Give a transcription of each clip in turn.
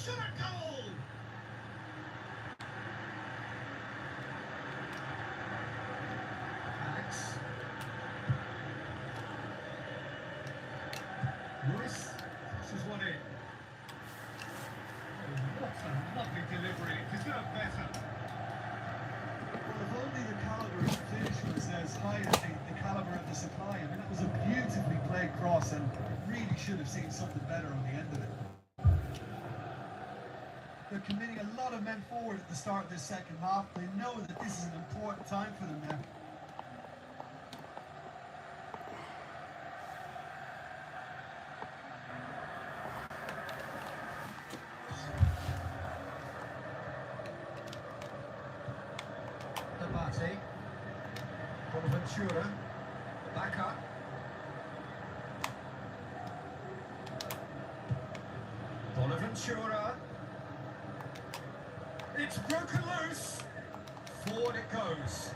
shot at goal. Alex. Lewis crosses one in. Oh, what a lovely delivery. It deserved better. Well, if only the calibre of the finish was as high as the calibre of the supply. I mean, it was a beautifully played cross and really should have seen something better on the end of it. They're committing a lot of men forward at the start of this second half. They know that this is an important time for them now. Abate. Bonaventura. Back up. Bonaventura. It's broken loose. Forward it goes.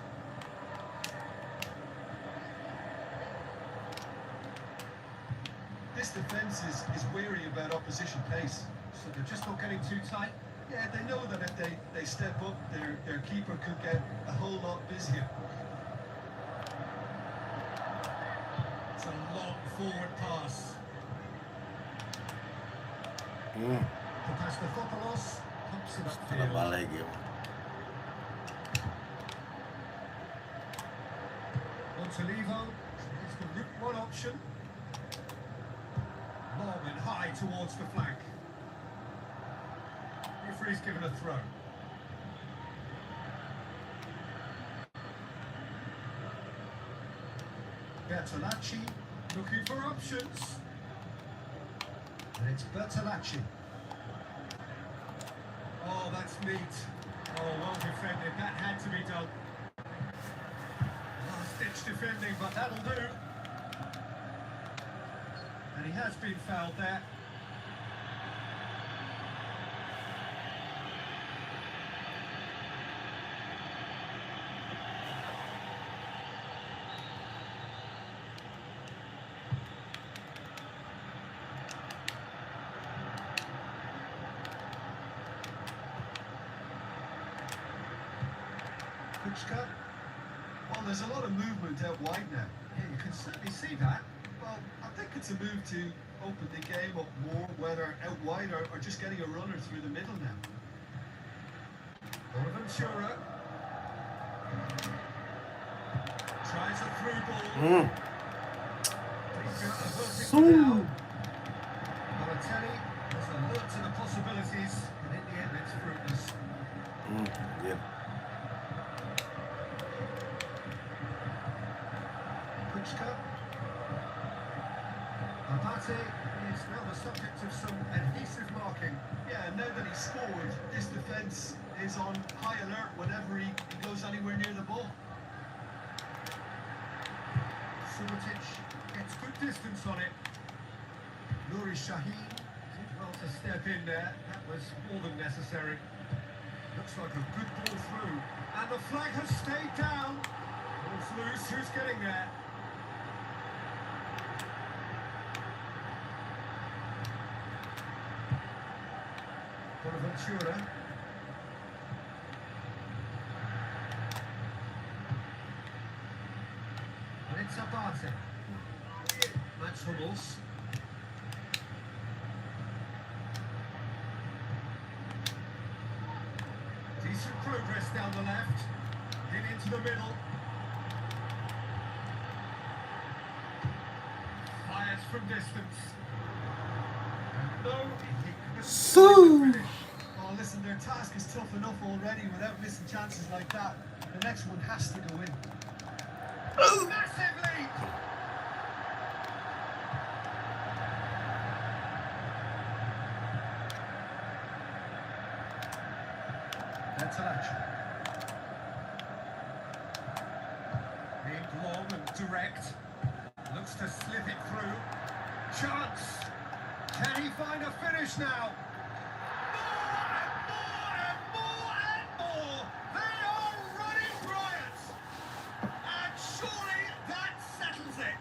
This defence is wary about opposition pace. So they're just not getting too tight. Yeah, they know that if they step up, their keeper could get a whole lot busier. It's a long forward pass. Papastathopoulos pumps it upfield. Montalivo is the route one option. Long and high towards the flank. Referee's given a throw. Bertolacci looking for options. And it's Bertolacci. Oh, that's neat. Oh, well defended. That had to be done. Last-ditch defending, but that'll do. And he has been fouled there. Well, there's a lot of movement out wide now. Yeah, you can certainly see that. Well, I think it's a move to open the game up more, whether out wide or just getting a runner through the middle now. Bonaventura tries a through ball. Balotelli was alert to the possibilities, and in the end it's fruitless. Yep. Abate is now the subject of some adhesive marking. Yeah, now that he's scored, this defence is on high alert whenever he goes anywhere near the ball. Subotic gets good distance on it. Nuri Shaheen did well to step in there. That was more than necessary. Looks like a good ball through. And the flag has stayed down. Ball's loose. Who's getting there? Bonaventura. And it's Abate. That's Hummels. Decent progress down the left. In into the middle. Fires from distance. No, Oh, listen, their task is tough enough already without missing chances like that. The next one has to go in. Massive lead! Bertolacci. Aimed long and direct. Looks to slip it through. Chance! Can he find a finish now? More and more and more! They are running riot! And surely that settles it!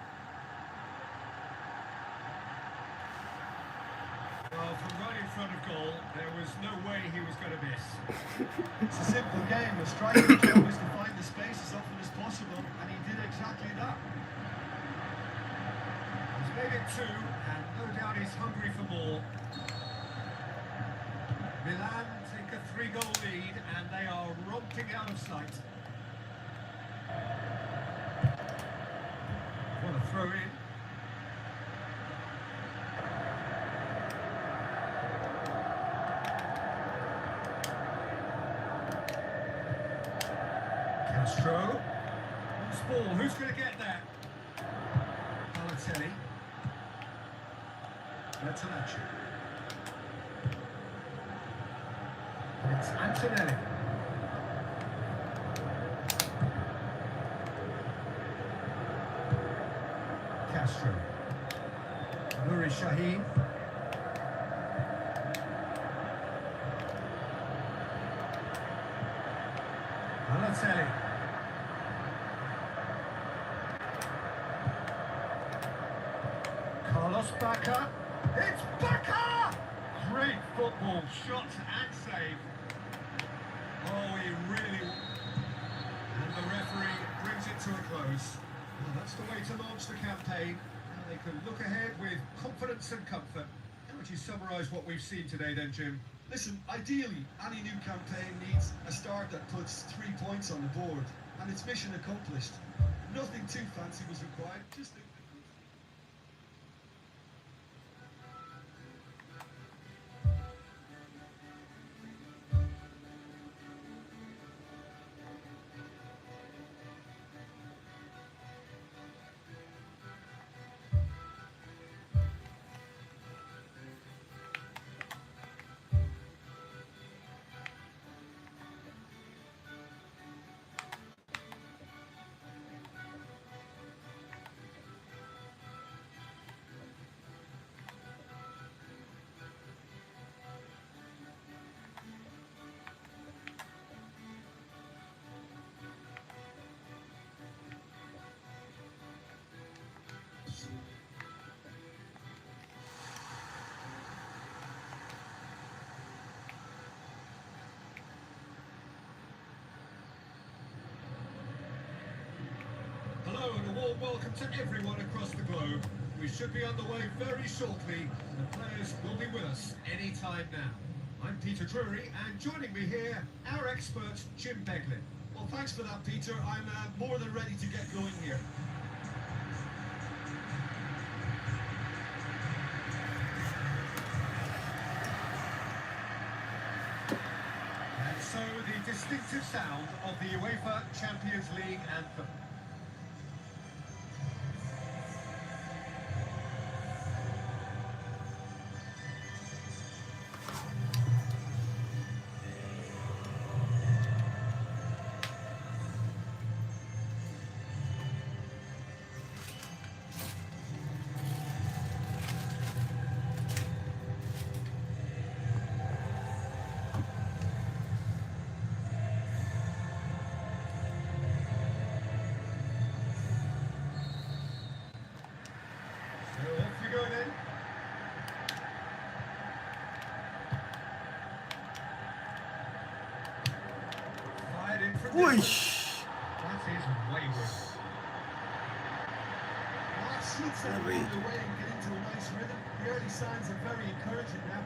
Well, from right in front of goal, there was no way he was going to miss. It's a simple game. A striker's job is to find the space as often as possible, and he did exactly that. He's made it two, and no doubt he's hungry for more. Milan take a 3-goal lead, and they are romping out of sight. What a throw in. Castro. Loose ball. Who's going to get that? Balotelli. Bertolacci. It's Antonelli. Castro. Nuri Shaheen. Balotelli. Carlos Bacca. It's Bacca! Great football shot and save. Oh, he really... And the referee brings it to a close. Well, that's the way to launch the campaign. Now they can look ahead with confidence and comfort. How would you summarise what we've seen today then, Jim? Listen, ideally, any new campaign needs a start that puts 3 points on the board, and it's mission accomplished. Nothing too fancy was required, just a... Hello and a warm welcome to everyone across the globe. We should be on the way very shortly. The players will be with us any time now. I'm Peter Drury, and joining me here, our expert Jim Beglin. Well, thanks for that, Peter. I'm more than ready to get going here. And so the distinctive sound of the UEFA Champions League anthem. Ui. That is wayward. Well, that should send them on the way and get into a nice rhythm. The early signs are very encouraging now.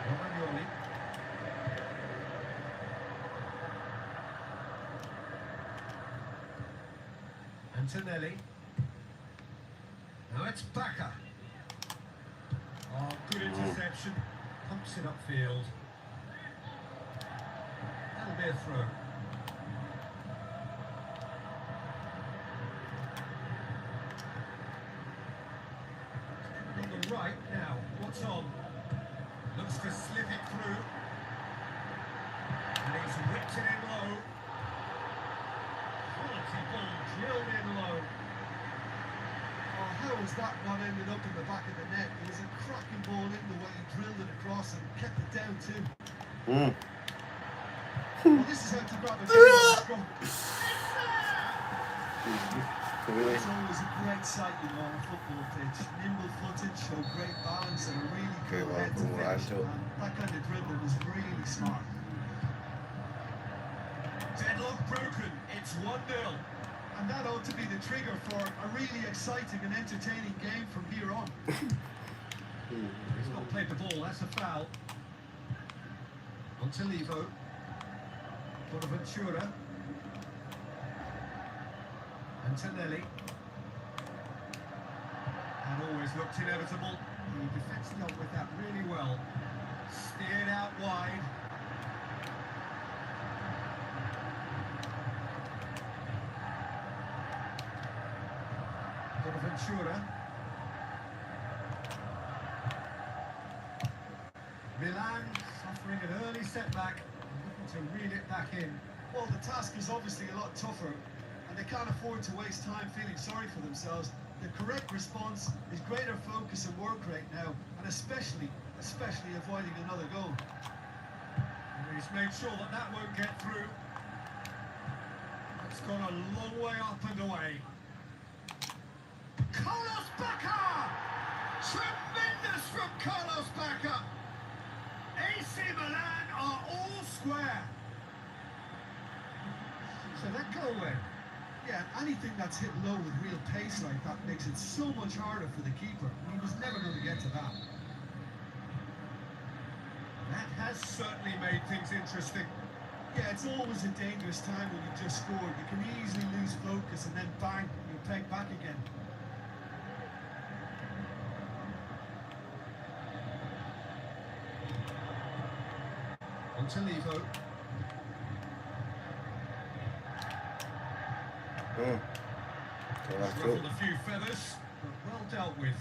Romagnoli. Antonelli. Now it's Bacca. Oh, good interception. Pumps it upfield. That'll be a throw. On the right now, what's on? Looks to slip it through. And he's whipped it in low. Quality ball drilled in low. Oh, how has that not ended up in the back of the net? It was a cracking ball in the way he drilled it across and kept it down too. Well, this is how to grab a goal. really. It's always a great sight, you know, on a football pitch. Nimble footed, show great balance and a really Okay, cool well, head to well, I finish. shall- Man. That kind of dribbling is really smart. Deadlock broken. It's 1-0. And that ought to be the trigger for a really exciting and entertaining game from here on. He's not played the ball. That's a foul. On to Levo. Bonaventura. Antonelli. And always looked inevitable. The defence dealt with that really well. Steered out wide. Bonaventura. Milan suffering an early setback, looking to reel it back in. Well, the task is obviously a lot tougher, and they can't afford to waste time feeling sorry for themselves. The correct response is greater focus and work rate now, and especially avoiding another goal. And he's made sure that that won't get through. It's gone a long way up and away. Carlos Bacca! Tremendous from Carlos Bacca! AC Milan are all square. So that goal went. Yeah, anything that's hit low with real pace like that makes it so much harder for the keeper. He was never going to get to that. That has certainly made things interesting. Yeah, it's always a dangerous time when you just scored. You can easily lose focus and then bang, you're pegged back again. On to Levo. Well, that's cool. Ruffled a few feathers, but well dealt with.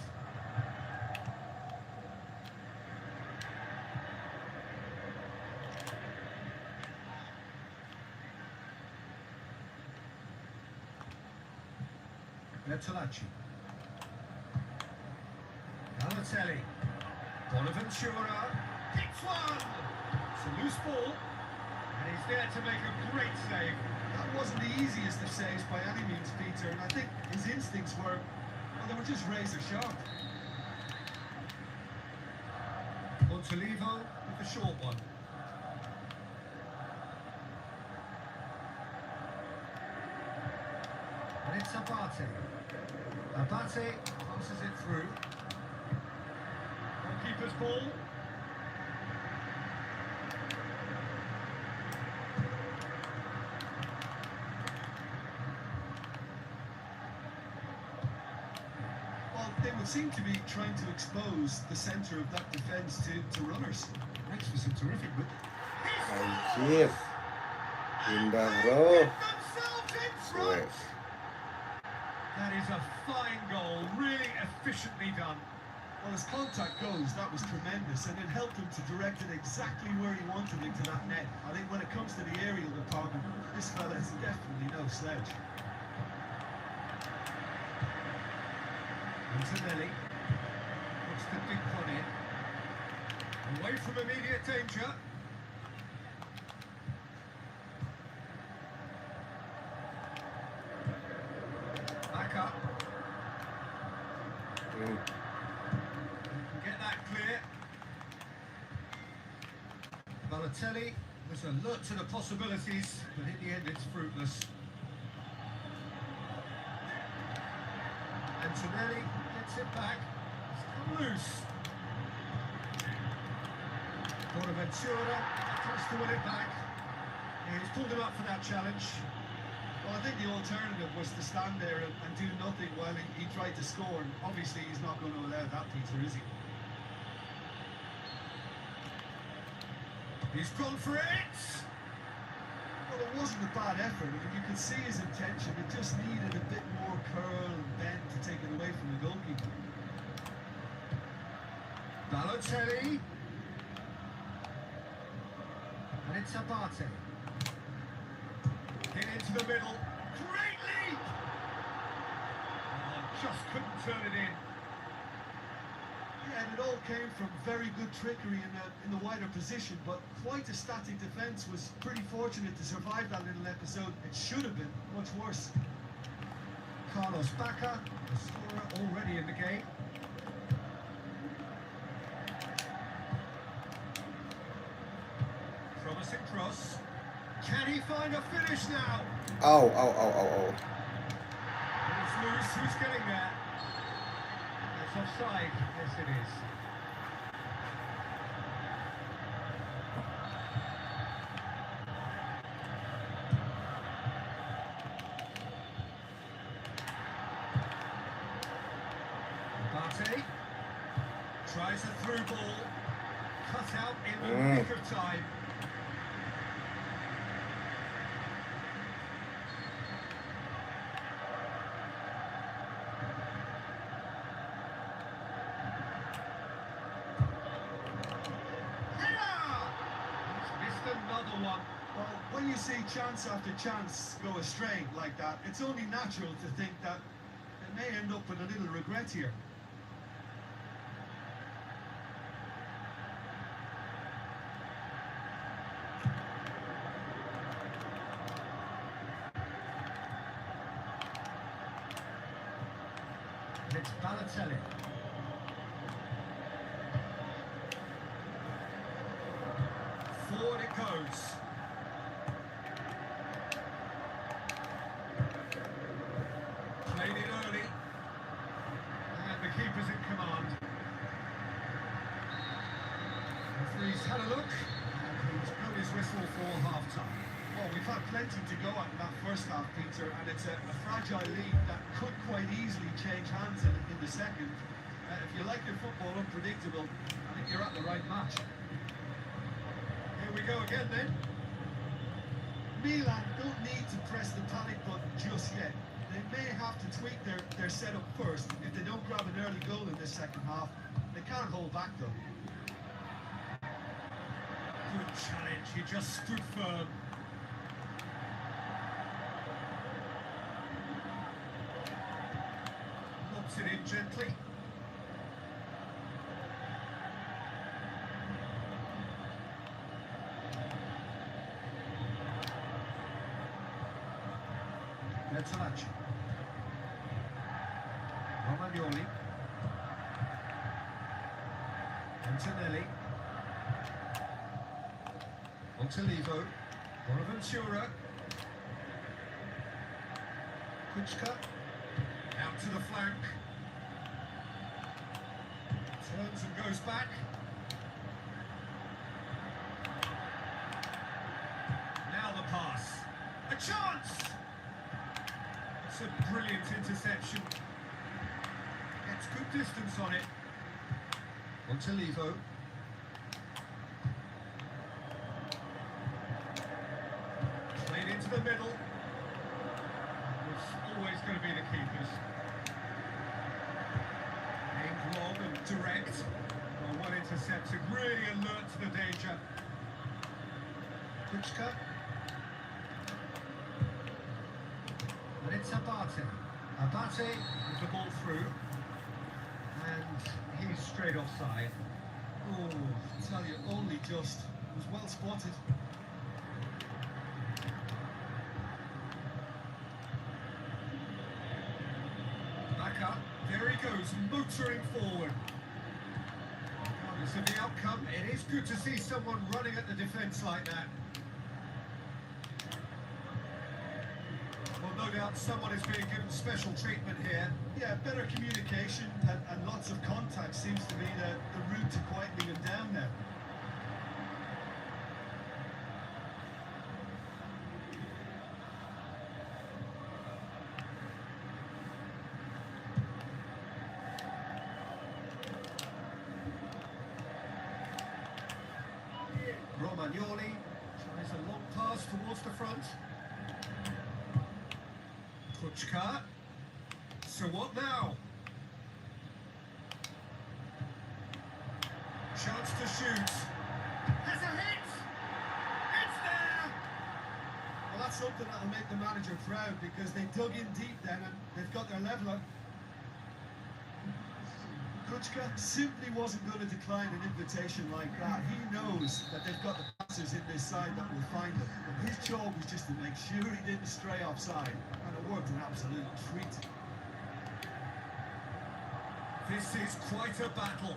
Bertolacci. Balotelli. Bonaventura. Hits one! It's a loose ball, and he's there to make a great save. That wasn't the easiest of saves by any means, Peter, and I think his instincts were, well, they were just razor sharp. Montolivo with the short one. And it's Abate. Abate passes it through. Goalkeeper's ball. Well, they would seem to be trying to expose the centre of that defence to runners. Makes for some terrific work. Así es. Linda, bro. Themselves in front. Pues. That is a fine goal, really efficiently done. Well, as contact goes, that was tremendous, and it helped him to direct it exactly where he wanted it to that net. I think when it comes to the aerial department, this fella is definitely no sledge. Antonelli looks to dink one in. Away from immediate danger. Back up. Get that clear. Balotelli was alert to the possibilities, but in the end it's fruitless. Antonelli gets it back. It's come loose. Bonaventura tries to win it back. Yeah, he's pulled him up for that challenge. Well, I think the alternative was to stand there and do nothing while he tried to score, and obviously he's not going to allow that, Peter, is he? He's gone for it! Well, it wasn't a bad effort. I mean, you could see his intention. It just needed a bit more curl and bend to take it away from the goalkeeper. Balotelli. And it's Abate. Hit into the middle. Great leap! Oh, just couldn't turn it in. Yeah, and it all came from very good trickery in the wider position, but quite a static defence. Was pretty fortunate to survive that little episode. It should have been much worse. Carlos Bacca, the scorer already in the game. Promising cross. Can he find a finish now? เอา It's loose. Who's getting there? It's offside. Yes, it is. Partey tries a through ball, cut out in the nick of time. Another one. Well, when you see chance after chance go astray like that, it's only natural to think that it may end up with a little regret here. It's Balotelli. Forward it goes. Played it early. And the keeper's in command. Referee's had a look. And he's blown his whistle for half-time. Well, we've had plenty to go at in that first half, Peter, and it's a fragile lead that could quite easily change hands in the second. If you like your football unpredictable, I think you're at the right match. Here we go again then. Milan don't need to press the panic button just yet. They may have to tweak their setup first if they don't grab an early goal in the second half. They can't hold back though. Good challenge, he just stood firm. Lobs it in gently. Bertolacci. Romagnoli. Antonelli. Montalivo. Bonaventura. Kuchka. Out to the flank. Turns and goes back. Now the pass. A chance! It's a brilliant interception. Gets good distance on it. Montalivo. Played into the middle. It's always going to be the keepers. Aimed long and direct. Well, well intercepted, really alert to the danger. Kuchka. And it's Abate. Abate with the ball through. And he's straight offside. Oh, I tell you, only just. It was well spotted. Back up. There he goes, motoring forward. Regardless of the outcome, it is good to see someone running at the defence like that. Well, no doubt someone is being given special treatment here. Yeah, better communication and lots of contact seems to be the route to quietening him down now. Romagnoli tries a long pass towards the front. Kuchka. So what now? Chance to shoot. Has a hit! It's there! Well, that's something that'll make the manager proud because they dug in deep then and they've got their leveller. Kuchka simply wasn't going to decline an invitation like that. He knows that they've got the passers in this side that will find him. And his job was just to make sure he didn't stray offside. And it worked an absolute treat. This is quite a battle.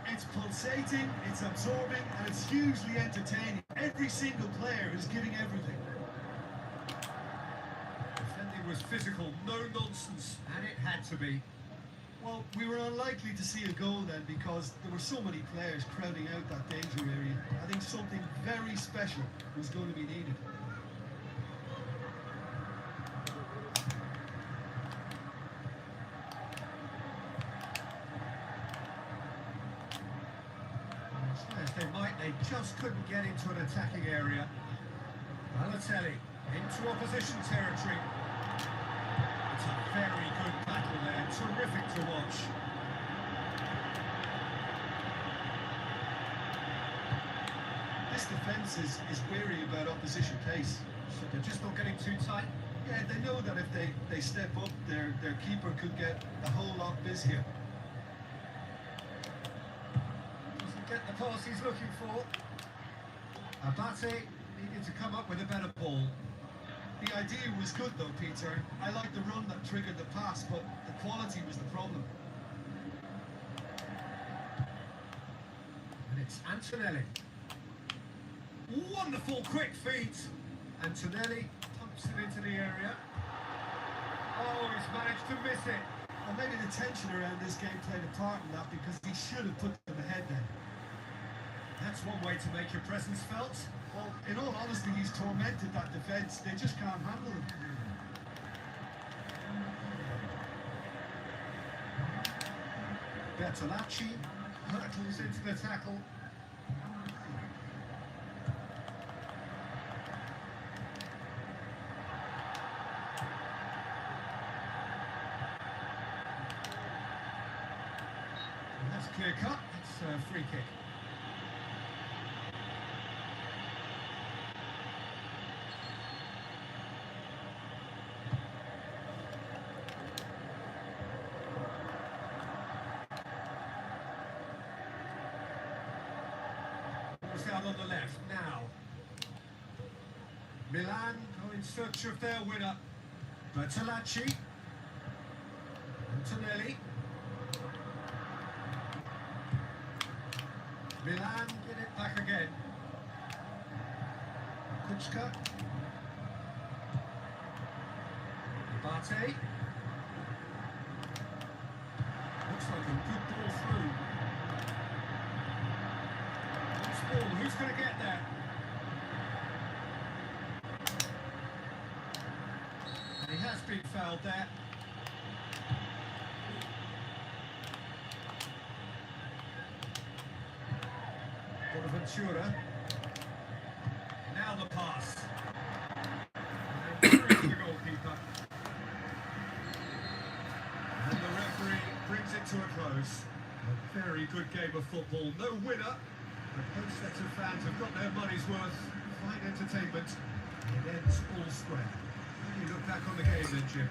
It's pulsating, it's absorbing, and it's hugely entertaining. Every single player is giving everything. Defending was physical, no nonsense, and it had to be. Well, we were unlikely to see a goal then because there were so many players crowding out that danger area. I think something very special was going to be needed. They just couldn't get into an attacking area. Balotelli into opposition territory. It's a very good battle there, terrific to watch. This defence is wary about opposition pace. So they're just not getting too tight. Yeah, they know that if they step up, their keeper could get a whole lot busier. Get the pass he's looking for. Abate needed to come up with a better ball. The idea was good though, Peter. I like the run that triggered the pass, but the quality was the problem. And it's Antonelli. Wonderful quick feet. Antonelli pumps it into the area. Oh, he's managed to miss it. Well, maybe the tension around this game played a part in that because he should have put them ahead then. That's one way to make your presence felt. Well, in all honesty, he's tormented that defence. They just can't handle him. Bertolacci hurtles into the tackle. And that's clear cut. It's a free kick. Down on the left now. Milan go in search of their winner. Bertolacci. Antonelli. Milan get it back again. Kuczka. Abate. Looks like a good ball through. Who's going to get there? And he has been fouled there. Bonaventura. Now the pass. And through to the goalkeeper. And the referee brings it to a close. A very good game of football. No winner. But both sets of fans have got their money's worth. Fine entertainment. It ends all square. When you look back on the game then, Jim.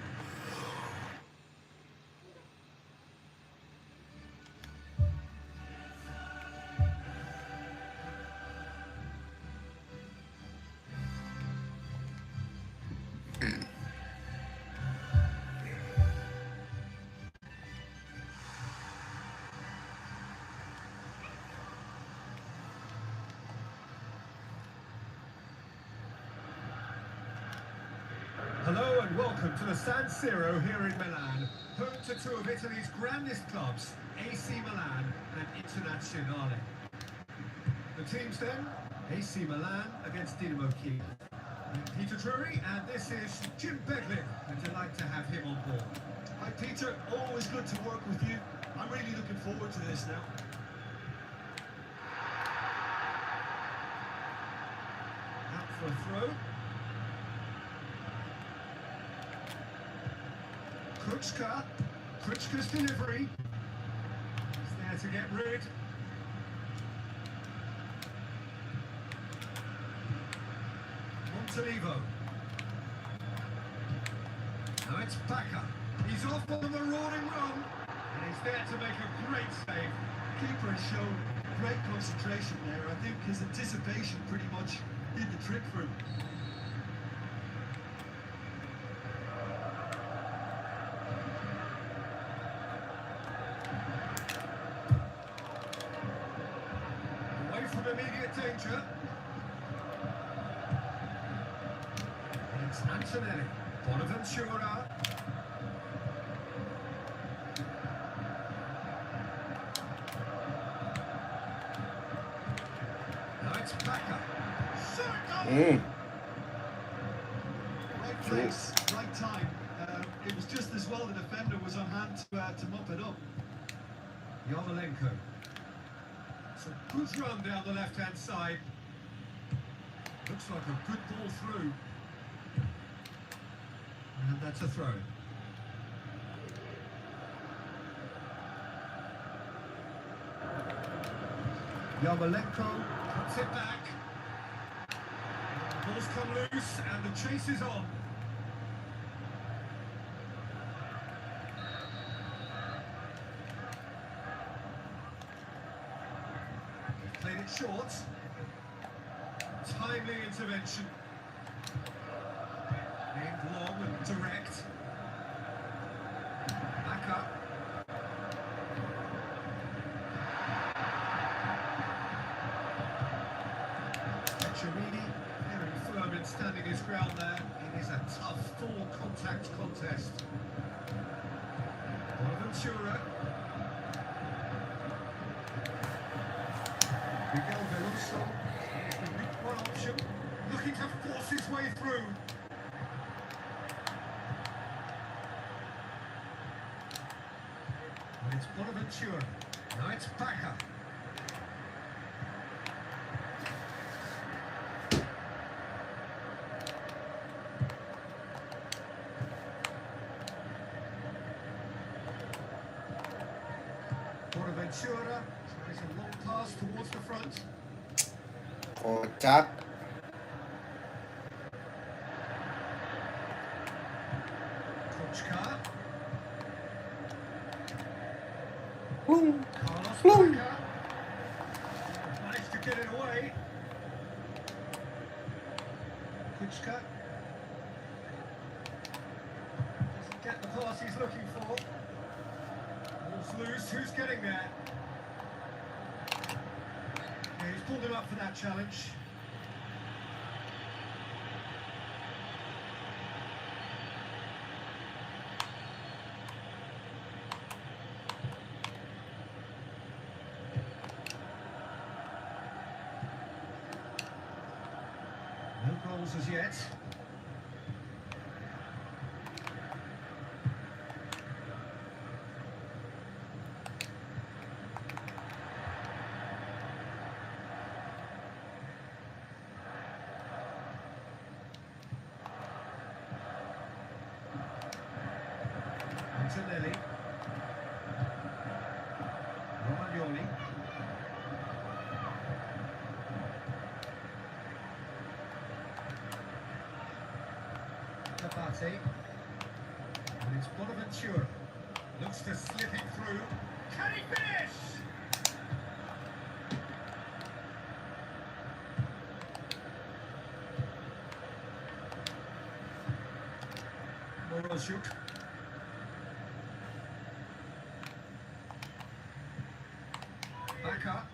Hello and welcome to the San Siro here in Milan, home to two of Italy's grandest clubs, AC Milan and Internazionale. The teams then, AC Milan against Dinamo Kiev. I'm Peter Drury and this is Jim Beglin, a delight to have him on board. Hi Peter, always good to work with you. I'm really looking forward to this now. Out for a throw. Kuczka's delivery. He's there to get rid. Montalivo. Now it's Bacca. He's off on the roaring run. And he's there to make a great save. Keeper has shown great concentration there. I think his anticipation pretty much did the trick for him. immediate danger. It's Antonelli. Bonaventura. Now it's Becker. Right place, right time. It was just as well the defender was on hand to mop it up. Yarmolenko. So good run down the left-hand side. Looks like a good ball through. And that's a throw. Yarmolenko cuts it back. Ball's come loose and the chase is on. They've played it short. Timely intervention. Aimed long and direct. Back up. Chirini, very firm in standing his ground there. It is a tough full contact contest. Bonaventura. Miguel Veloso is the weak one option, looking to force his way through. And it's Bonaventura. Now it's Becker. Bonaventura tries a long pass towards the front. โอ้จัด Kochka. ลุง Carlos Boom. Becker. Managed to get it away. Kochka. Doesn't get the pass he's looking for. Ball's loose. Who's getting there? Yeah, he's pulled him up for that challenge. No goals as yet. Antonelli. Romagnoli. Tabate. And it's Bonaventura. Looks to slip it through. Can he finish? Morozuk. Back up.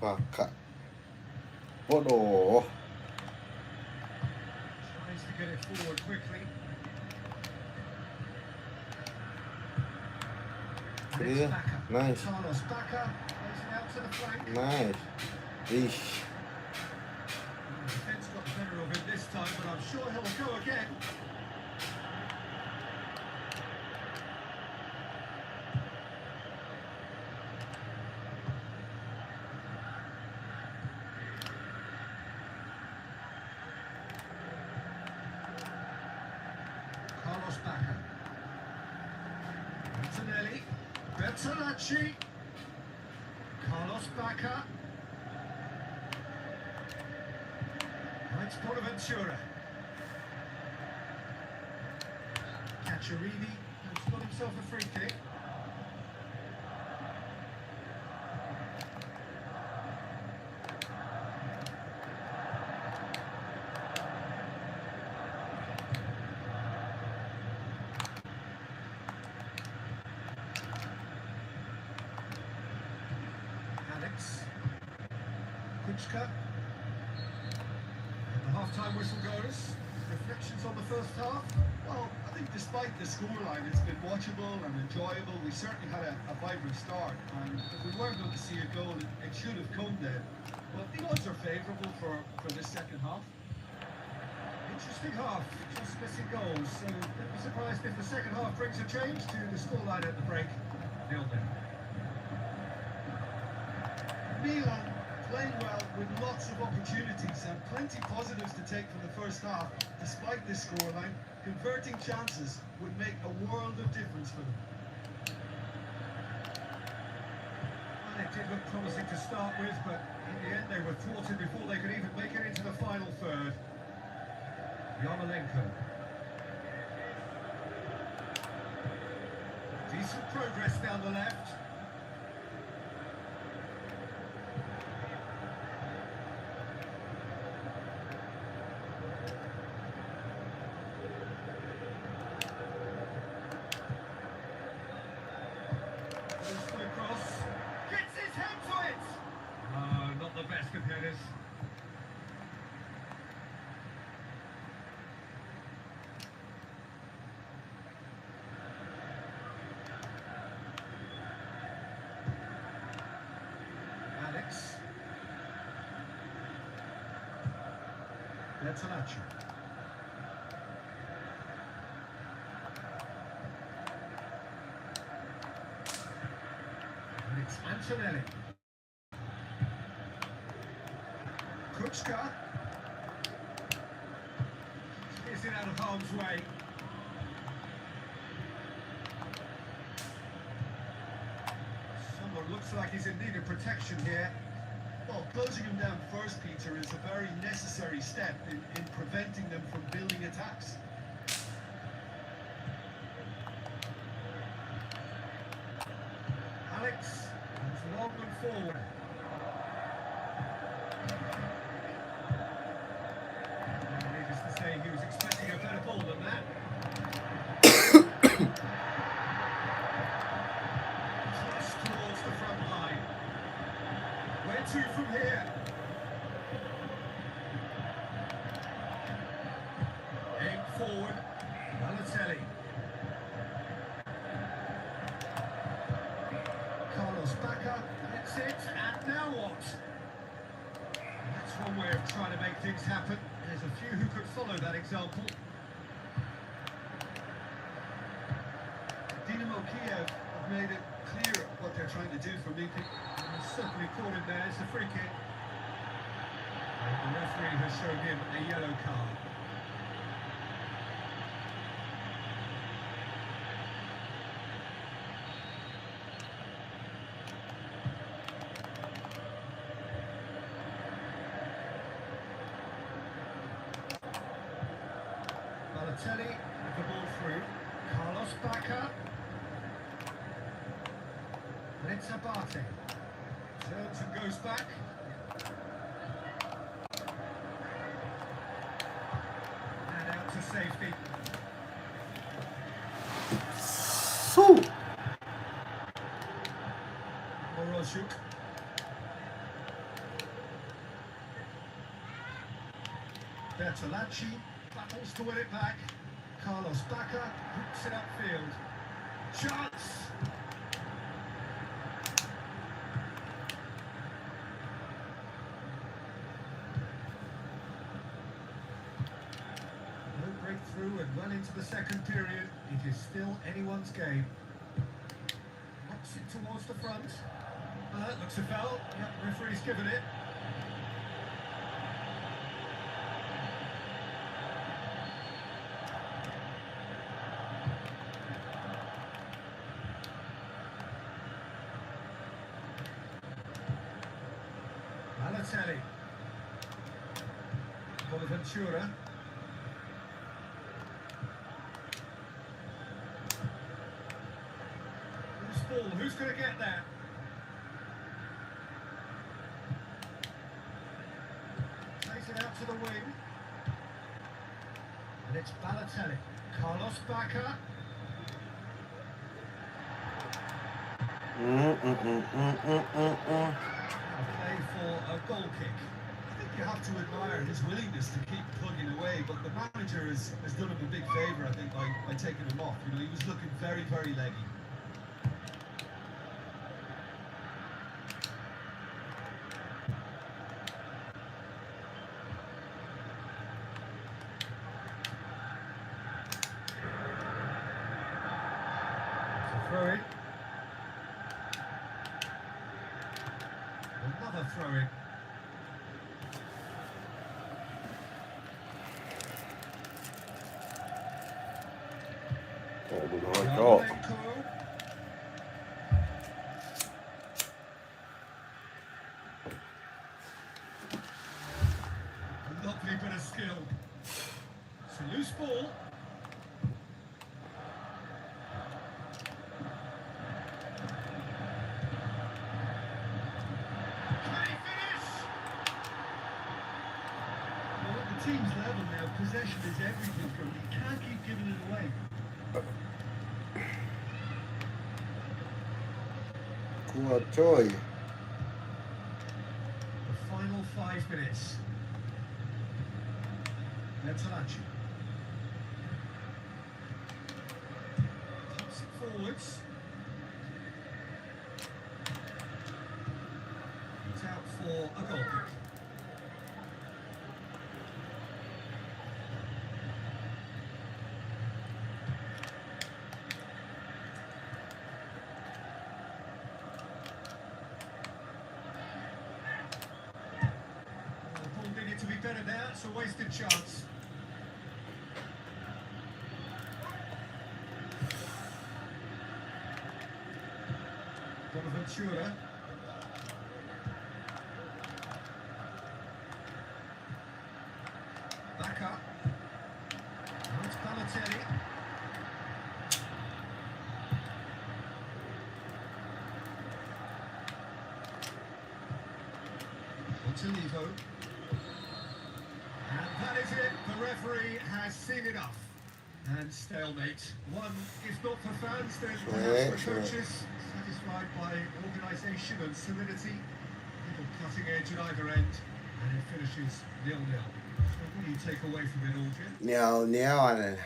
บักอะโอ้โห Tries to get it forward quickly. เคลียร์ nice Carlos Becker plays it out to the flank. nice ish The defence got the better of him this time, but I'm sure he'll go again. Carlos Becker. Antonelli. Bertolacci. Carlos Becker. It's Bonaventura. Cacciarini has got himself a free kick. Alex. Kuchka. The half-time whistle goes. Reflections on the first half? Well, I think despite the scoreline, it's been watchable and enjoyable. We certainly had a vibrant start, and if we were going to see a goal, it should have come then. But the odds are favourable for this second half. Interesting half, just missing goals, so don't be surprised if the second half brings a change to the scoreline at the break. 0-0. Milan playing well with lots of opportunities and plenty positives to take from the first half. Despite this scoreline, converting chances would make a world of difference for them. And it did look promising to start with, but in the end they were thwarted before they could even make it into the final third. Yarmolenko. Decent progress down the left. Goes for the cross. Gets his head to it! Oh, not the best of headers. Relaxare. And it's Antonelli. Kuchka. Is it out of harm's way? Someone looks like he's in need of protection here. Well, closing him down first, Peter, is a very necessary step in preventing them from building attacks. Alex comes long and forward. Needless to say, he was expecting a better ball than that. Thrust towards the front line. Where to from here? Aim forward. Balotelli. Carlos Bacca. That's it. And now what? That's one way of trying to make things happen. There's a few who could follow that example. Dinamo Kiev have made it clear what they're trying to do for me. Certainly caught him there. It's a free kick. And the referee has shown him a yellow card. Balotelli with the ball through. Carlos Bacca. And it's Abate. Turns and goes back. And out to safety. Moroshuk. Bertolacci battles to win it back. Carlos Bacca hooks it upfield. Chance! Through and well into the second period, it is still anyone's game. Knocks it towards the front. That looks a foul. Yep, referee's given it. Balotelli. Bonaventura. Who's going to get there? Takes it out to the wing. And it's Balotelli. Carlos Bacca. A play for a goal kick. I think you have to admire his willingness to keep plugging away, but the manager has done him a big favour, I think, by taking him off. You know, he was looking very, very leggy. Throw in. Another throw in. Oh, ดูน้อยก็ Yarmolenko. A lovely bit of skill. It's a loose ball. Can he finish? Well, at the team's level now, possession is everything for him. He can't keep giving it away. กลัวจ้อย The final 5 minutes. Relajante. Pops it forwards. It's out for a goal kick. The ball needed to be better there. It's a wasted chance. Bonaventura. Back up. Now it's Balotelli. Montolivo. And that is it. The referee has seen enough. And stalemate. One, if not for fans, then perhaps for coaches. Satisfied by organisation and solidity. Little cutting edge at either end. And it finishes 0-0. So what do you take away from it all, Jim? เหนียวเหนียวอันนั้น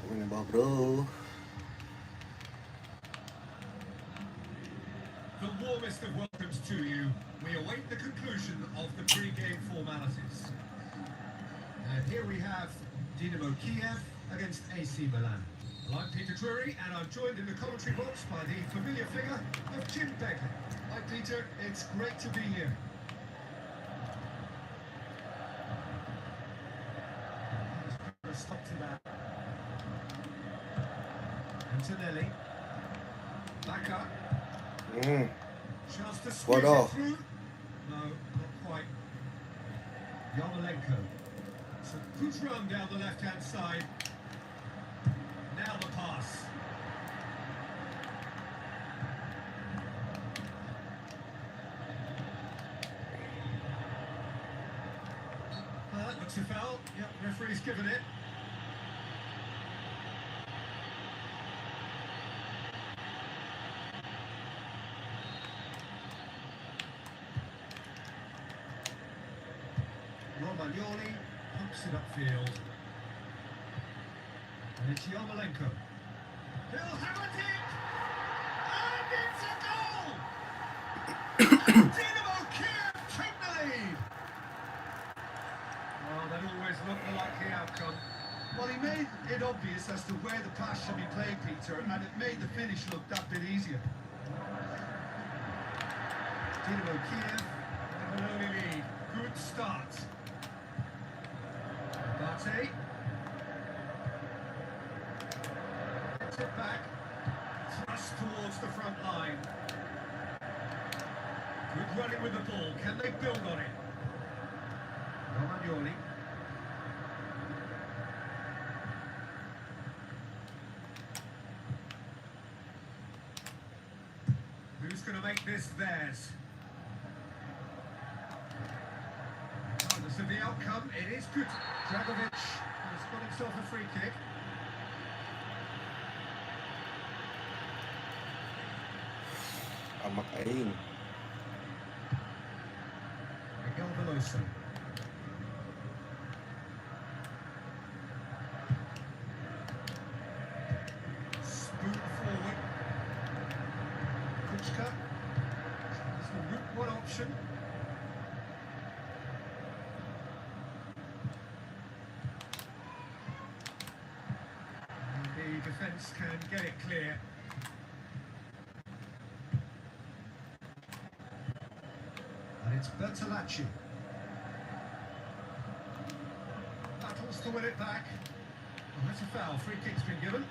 ไม่ได้บอกรู้ The warmest of welcomes to you. We await the conclusion of the pre-game formalities. And here we have Dinamo Kiev against AC Milan. Well, I'm Peter Drury, and I'm joined in the commentary box by the familiar figure of Jim Begley. Hi, Peter. It's great to be here. Put a stop to that. Antonelli. Back up. อืม Chance to squeeze What off? it through. No, not quite. Yarmolenko. It's a good run down the left-hand side. Now the pass. That looks a foul. Yep, referee's given it. Romagnoli pumps it upfield. And it's Yarmolenko. He'll hammer it in! And it's a goal! Dinamo Kiev take the lead! Well, that always looked the likely outcome. Well, he made it obvious as to where the pass should be played, Peter, and it made the finish look that bit easier. Dinamo Kiev have an early lead. Good start. Partey. Gets it back. Thrust towards the front line. Good running with the ball. Can they build on it? Romagnoli. going to make this theirs. Regardless of the outcome, it is good. Dragovic has got himself a free kick. Amakain. Miguel Veloso. Spoon forward. Kuchka. That's the route one option. And the defence can get it clear. And it's Bertolacci. Battles to win it back. Oh, that's a foul. Free kick's been given.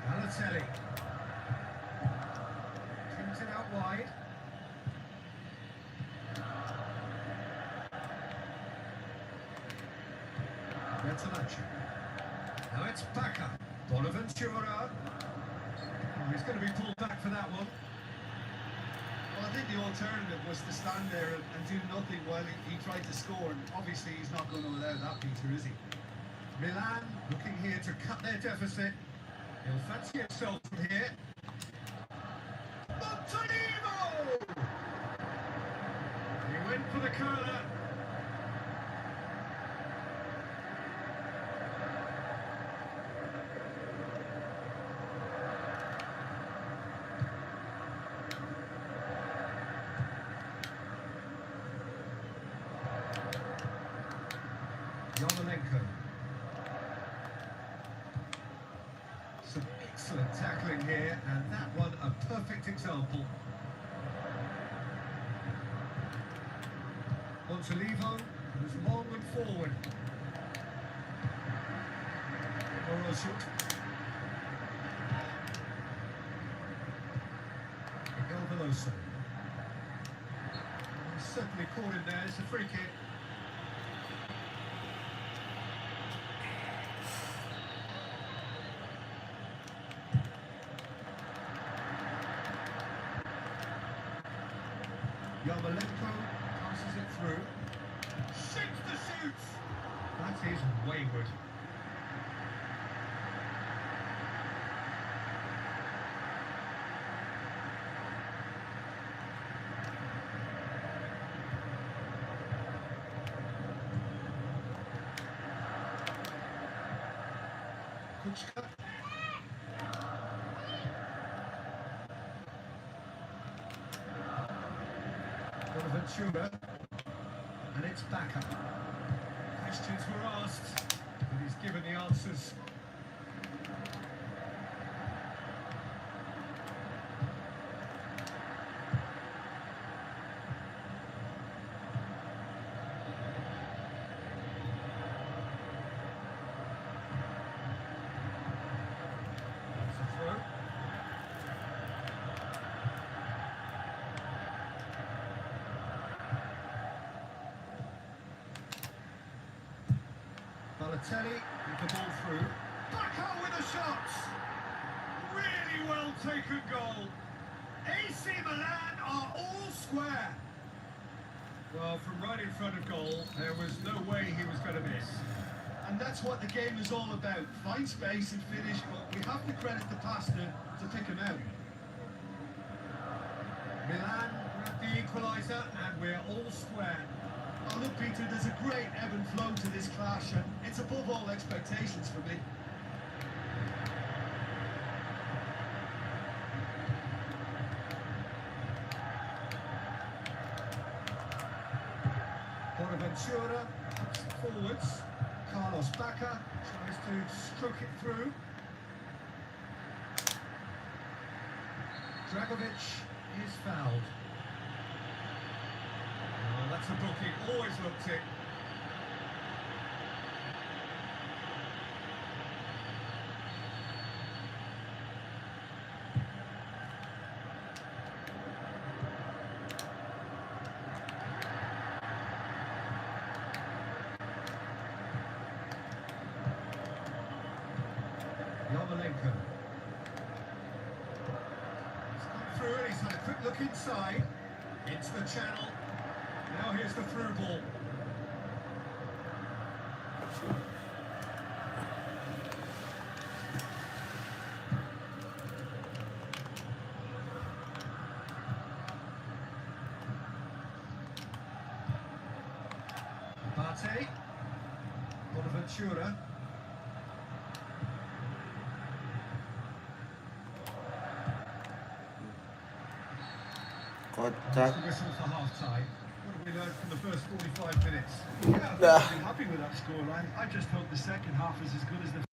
Balotelli. Brings it out wide. Bertolacci. Now it's Bacca. Bonaventura. Oh, he's going to be pulled back for that one. Well, I think the alternative was to stand there and do nothing while he tried to score, and obviously he's not going to allow that, Peter, is he? Milan looking here to cut their deficit. He'll fancy himself from here. Montenegro! He went for the corner. Yarmolenko. Some excellent tackling here, and that one a perfect example. Montalivo was long and forward. Morozuk. Miguel Veloso. He's certainly caught him there. It's a free kick. Yarmolenko passes it through. Shoots the shoots! That is wayward. Kuchka. Bonaventura, and it's back up. Questions were asked, and he's given the answers. That's a throw. Balotelli with the ball through. Bacca with a shot! Really well taken goal. AC Milan are all square. Well, from right in front of goal, there was no way he was going to miss. And that's what the game is all about. Find space and finish, but we have to credit the passer to pick him out. Milan grabbed the equaliser, and we're all square. Oh, look, Peter, there's a great ebb and flow to this clash, and it's above all expectations for me. Bonaventura puts it forwards. Carlos Bacca tries to stroke it through. Dragovic is fouled. Oh, that's a booking, always looked it. Yarmolenko. He's come through and he's had a quick look inside. Into the channel. Now here's the through ball. Partey. Bonaventura. Contact. The whistle for half time. What have we learned from the first 45 minutes? Yeah, I'm happy with that scoreline. I just hope the second half is as good as the